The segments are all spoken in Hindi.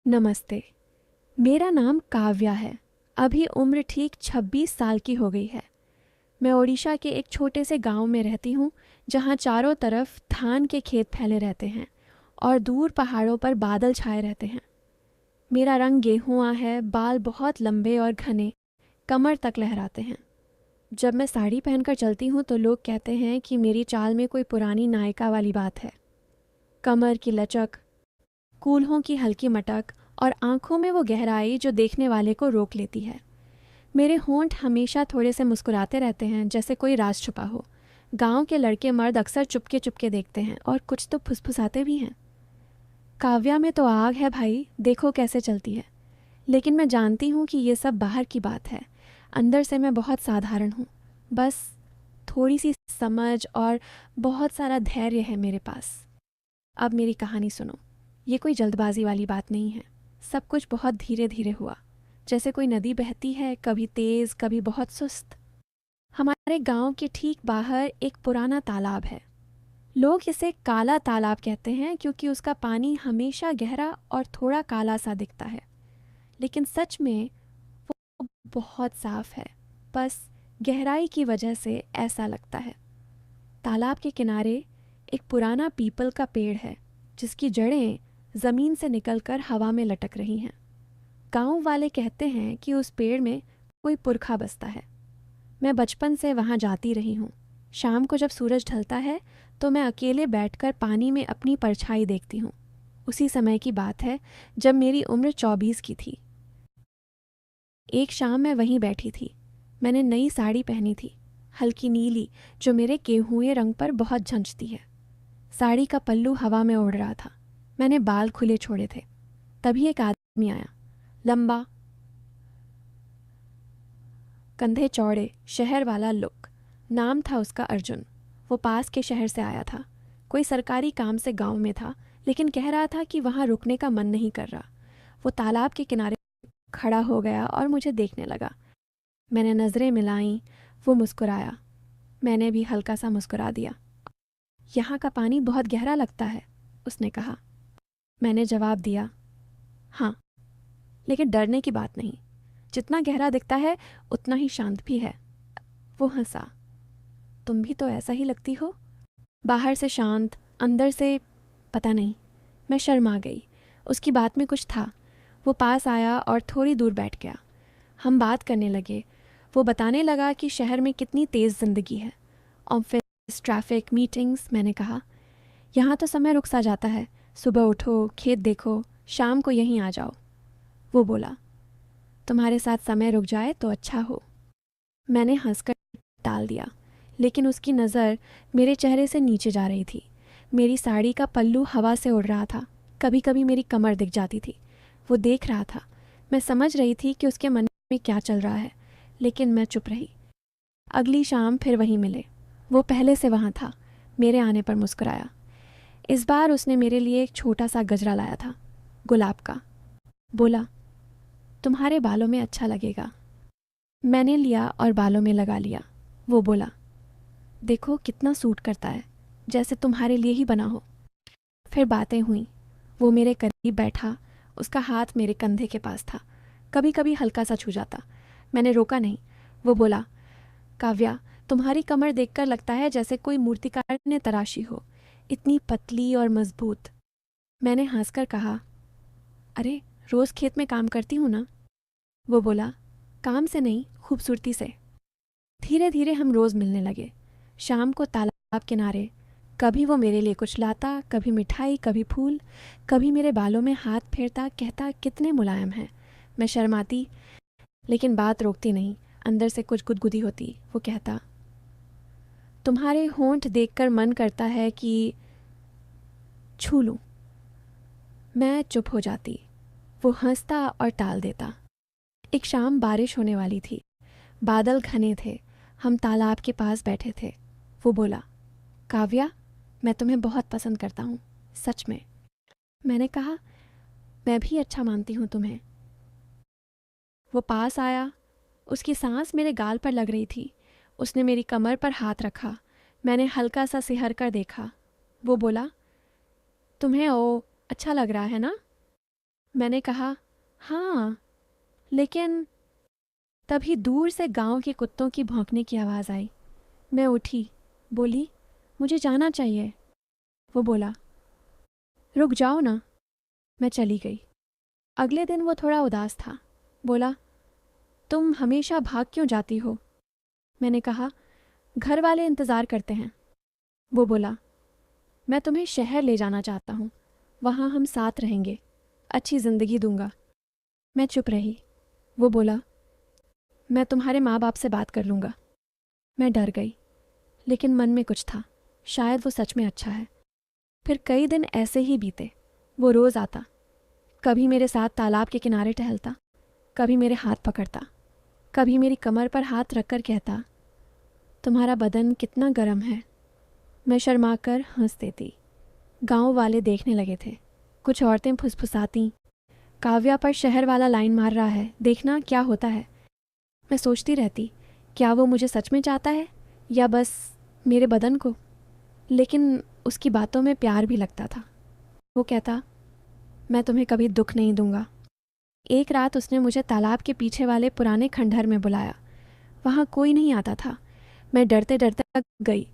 नमस्ते। मेरा नाम काव्या है। अभी उम्र ठीक 26 साल की हो गई है। मैं ओडिशा के एक छोटे से गांव में रहती हूँ, जहाँ चारों तरफ धान के खेत फैले रहते हैं और दूर पहाड़ों पर बादल छाए रहते हैं। मेरा रंग गेहुआ है, बाल बहुत लंबे और घने, कमर तक लहराते हैं। जब मैं साड़ी पहनकर चलती हूँ तो लोग कहते हैं कि मेरी चाल में कोई पुरानी नायिका वाली बात है। कमर की लचक, कूल्हों की हल्की मटक और आंखों में वो गहराई जो देखने वाले को रोक लेती है। मेरे होंठ हमेशा थोड़े से मुस्कुराते रहते हैं, जैसे कोई राज छुपा हो। गांव के लड़के मर्द अक्सर चुपके चुपके देखते हैं और कुछ तो फुसफुसाते भी हैं। काव्या में तो आग है भाई, देखो कैसे चलती है। लेकिन मैं जानती हूँ कि ये सब बाहर की बात है। अंदर से मैं बहुत साधारण हूँ। बस थोड़ी सी समझ और बहुत सारा धैर्य है मेरे पास। अब मेरी कहानी सुनो। ये कोई जल्दबाजी वाली बात नहीं है। सब कुछ बहुत धीरे धीरे हुआ, जैसे कोई नदी बहती है, कभी तेज कभी बहुत सुस्त। हमारे गांव के ठीक बाहर एक पुराना तालाब है। लोग इसे काला तालाब कहते हैं क्योंकि उसका पानी हमेशा गहरा और थोड़ा काला सा दिखता है, लेकिन सच में वो बहुत साफ है। बस गहराई की वजह से ऐसा लगता है। तालाब के किनारे एक पुराना पीपल का पेड़ है, जिसकी जड़ें जमीन से निकलकर हवा में लटक रही हैं। गांव वाले कहते हैं कि उस पेड़ में कोई पुरखा बसता है। मैं बचपन से वहां जाती रही हूँ। शाम को जब सूरज ढलता है तो मैं अकेले बैठकर पानी में अपनी परछाई देखती हूँ। उसी समय की बात है जब मेरी उम्र 24 की थी। एक शाम मैं वहीं बैठी थी। मैंने नई साड़ी पहनी थी, हल्की नीली, जो मेरे गेहुए रंग पर बहुत झंझती है। साड़ी का पल्लू हवा में उड़ रहा था। मैंने बाल खुले छोड़े थे। तभी एक आदमी आया, लंबा, कंधे चौड़े, शहर वाला लुक। नाम था उसका अर्जुन। वो पास के शहर से आया था। कोई सरकारी काम से गांव में था, लेकिन कह रहा था कि वहां रुकने का मन नहीं कर रहा। वो तालाब के किनारे खड़ा हो गया और मुझे देखने लगा। मैंने नज़रें मिलाईं। वो मुस्कुराया। मैंने भी हल्का सा मुस्कुरा दिया। यहाँ का पानी बहुत गहरा लगता है, उसने कहा। मैंने जवाब दिया, हाँ, लेकिन डरने की बात नहीं। जितना गहरा दिखता है उतना ही शांत भी है। वो हंसा। तुम भी तो ऐसा ही लगती हो, बाहर से शांत, अंदर से पता नहीं। मैं शर्मा गई। उसकी बात में कुछ था। वो पास आया और थोड़ी दूर बैठ गया। हम बात करने लगे। वो बताने लगा कि शहर में कितनी तेज़ ज़िंदगी है, ऑफिस, ट्रैफिक, मीटिंग्स। मैंने कहा, यहाँ तो समय रुक सा जाता है। सुबह उठो, खेत देखो, शाम को यहीं आ जाओ। वो बोला, तुम्हारे साथ समय रुक जाए तो अच्छा हो। मैंने हंसकर टाल दिया, लेकिन उसकी नज़र मेरे चेहरे से नीचे जा रही थी। मेरी साड़ी का पल्लू हवा से उड़ रहा था। कभी कभी मेरी कमर दिख जाती थी। वो देख रहा था। मैं समझ रही थी कि उसके मन में क्या चल रहा है, लेकिन मैं चुप रही। अगली शाम फिर वहीं मिले। वो पहले से वहाँ था। मेरे आने पर मुस्कुराया। इस बार उसने मेरे लिए एक छोटा सा गजरा लाया था, गुलाब का। बोला, तुम्हारे बालों में अच्छा लगेगा। मैंने लिया और बालों में लगा लिया। वो बोला, देखो कितना सूट करता है, जैसे तुम्हारे लिए ही बना हो। फिर बातें हुई। वो मेरे करीब बैठा। उसका हाथ मेरे कंधे के पास था। कभी कभी हल्का सा छू जाता। मैंने रोका नहीं। वो बोला, काव्या, तुम्हारी कमर देखकर लगता है जैसे कोई मूर्तिकार ने तराशी हो, इतनी पतली और मजबूत। मैंने हंसकर कहा, अरे, रोज़ खेत में काम करती हूँ ना। वो बोला, काम से नहीं, खूबसूरती से। धीरे धीरे हम रोज़ मिलने लगे। शाम को तालाब किनारे। कभी वो मेरे लिए कुछ लाता, कभी मिठाई, कभी फूल। कभी मेरे बालों में हाथ फेरता, कहता, कितने मुलायम हैं। मैं शर्माती, लेकिन बात रोकती नहीं। अंदर से कुछ गुदगुदी होती। वो कहता, तुम्हारे होंठ देखकर मन करता है कि छू लूं। मैं चुप हो जाती। वो हंसता और टाल देता। एक शाम बारिश होने वाली थी। बादल घने थे। हम तालाब के पास बैठे थे। वो बोला, काव्या, मैं तुम्हें बहुत पसंद करता हूँ, सच में। मैंने कहा, मैं भी अच्छा मानती हूँ तुम्हें। वो पास आया। उसकी सांस मेरे गाल पर लग रही थी। उसने मेरी कमर पर हाथ रखा। मैंने हल्का सा सिहर कर देखा। वो बोला, तुम्हें ओ अच्छा लग रहा है ना। मैंने कहा, हाँ, लेकिन तभी दूर से गांव के कुत्तों की भौंकने की आवाज़ आई। मैं उठी, बोली, मुझे जाना चाहिए। वो बोला, रुक जाओ ना। मैं चली गई। अगले दिन वो थोड़ा उदास था। बोला, तुम हमेशा भाग क्यों जाती हो? मैंने कहा, घर वाले इंतज़ार करते हैं। वो बोला, मैं तुम्हें शहर ले जाना चाहता हूँ, वहाँ हम साथ रहेंगे, अच्छी ज़िंदगी दूंगा। मैं चुप रही। वो बोला, मैं तुम्हारे माँ बाप से बात कर लूँगा। मैं डर गई, लेकिन मन में कुछ था, शायद वो सच में अच्छा है। फिर कई दिन ऐसे ही बीते। वो रोज़ आता, कभी मेरे साथ तालाब के किनारे टहलता, कभी मेरे हाथ पकड़ता, कभी मेरी कमर पर हाथ रखकर कहता, तुम्हारा बदन कितना गर्म है। मैं शर्मा कर हंस देती। गांव वाले देखने लगे थे। कुछ औरतें फुसफुसाती, काव्या पर शहर वाला लाइन मार रहा है, देखना क्या होता है। मैं सोचती रहती, क्या वो मुझे सच में चाहता है या बस मेरे बदन को? लेकिन उसकी बातों में प्यार भी लगता था। वो कहता, मैं तुम्हें कभी दुख नहीं दूंगा। एक रात उसने मुझे तालाब के पीछे वाले पुराने खंडहर में बुलाया। वहाँ कोई नहीं आता था। मैं डरते डरते गई।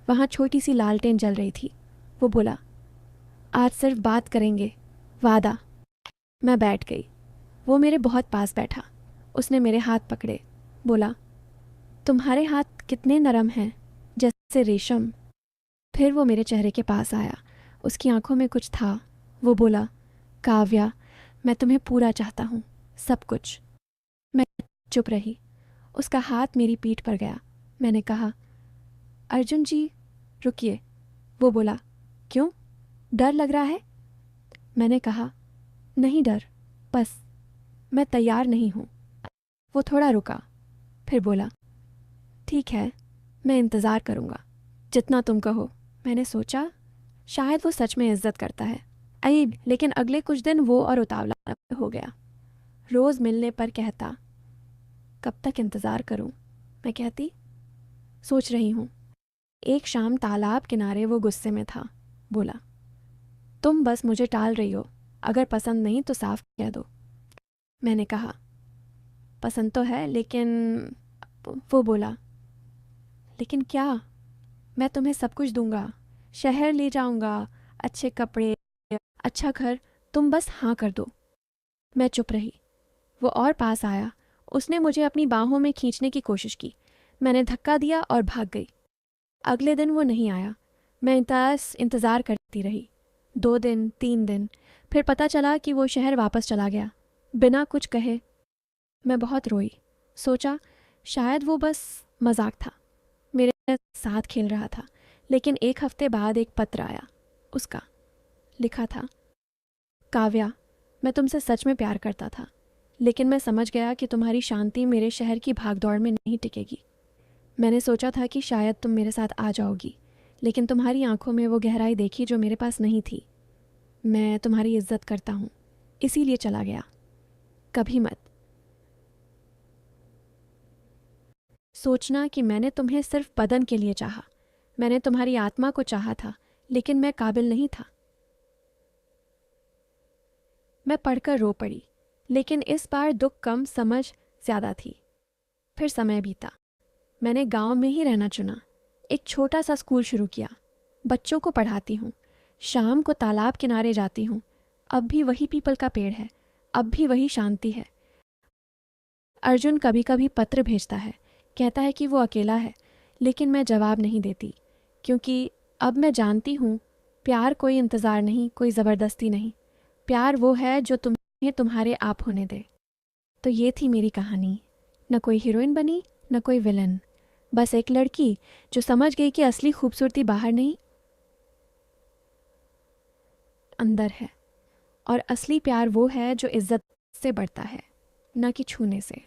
वहाँ छोटी सी लालटेन जल रही थी। वो बोला, आज सिर्फ बात करेंगे, वादा। मैं बैठ गई। वो मेरे बहुत पास बैठा। उसने मेरे हाथ पकड़े। बोला, तुम्हारे हाथ कितने नरम हैं, जैसे रेशम। फिर वो मेरे चेहरे के पास आया। उसकी आंखों में कुछ था। वो बोला, काव्या, मैं तुम्हें पूरा चाहता हूँ, सब कुछ। मैं चुप रही। उसका हाथ मेरी पीठ पर गया। मैंने कहा, अर्जुन जी, रुकिए। वो बोला, क्यों, डर लग रहा है? मैंने कहा, नहीं डर, बस मैं तैयार नहीं हूँ। वो थोड़ा रुका, फिर बोला, ठीक है, मैं इंतज़ार करूँगा, जितना तुम कहो। मैंने सोचा, शायद वो सच में इज्जत करता है। अईब, लेकिन अगले कुछ दिन वो और उतावला हो गया। रोज़ मिलने पर कहता, कब तक इंतज़ार करूँ? मैं कहती, सोच रही हूँ। एक शाम तालाब किनारे वो गुस्से में था। बोला, तुम बस मुझे टाल रही हो, अगर पसंद नहीं तो साफ कह दो। मैंने कहा, पसंद तो है, लेकिन... वो बोला, लेकिन क्या? मैं तुम्हें सब कुछ दूंगा, शहर ले जाऊंगा, अच्छे कपड़े, अच्छा घर, तुम बस हाँ कर दो। मैं चुप रही। वो और पास आया। उसने मुझे अपनी बाहों में खींचने की कोशिश की। मैंने धक्का दिया और भाग गई। अगले दिन वो नहीं आया। मैं इंतज़ार करती रही। 2 दिन, 3 दिन, फिर पता चला कि वो शहर वापस चला गया, बिना कुछ कहे। मैं बहुत रोई। सोचा, शायद वो बस मजाक था, मेरे साथ खेल रहा था। लेकिन एक हफ्ते बाद एक पत्र आया। उसका लिखा था, काव्या, मैं तुमसे सच में प्यार करता था, लेकिन मैं समझ गया कि तुम्हारी शांति मेरे शहर की भागदौड़ में नहीं टिकेगी। मैंने सोचा था कि शायद तुम मेरे साथ आ जाओगी, लेकिन तुम्हारी आंखों में वो गहराई देखी जो मेरे पास नहीं थी। मैं तुम्हारी इज्जत करता हूँ, इसीलिए चला गया। कभी मत सोचना कि मैंने तुम्हें सिर्फ बदन के लिए चाहा। मैंने तुम्हारी आत्मा को चाहा था, लेकिन मैं काबिल नहीं था। मैं पढ़कर रो पड़ी, लेकिन इस बार दुख कम, समझ ज़्यादा थी। फिर समय बीता। मैंने गांव में ही रहना चुना। एक छोटा सा स्कूल शुरू किया। बच्चों को पढ़ाती हूँ। शाम को तालाब किनारे जाती हूँ। अब भी वही पीपल का पेड़ है, अब भी वही शांति है। अर्जुन कभी कभी पत्र भेजता है, कहता है कि वो अकेला है, लेकिन मैं जवाब नहीं देती, क्योंकि अब मैं जानती हूँ, प्यार कोई इंतज़ार नहीं, कोई ज़बरदस्ती नहीं। प्यार वो है जो तुम्हें तुम्हारे आप होने दे। तो ये थी मेरी कहानी। न कोई हीरोइन बनी, न कोई विलन, बस एक लड़की जो समझ गई कि असली खूबसूरती बाहर नहीं, अंदर है। और असली प्यार वो है जो इज्जत से बढ़ता है, न कि छूने से।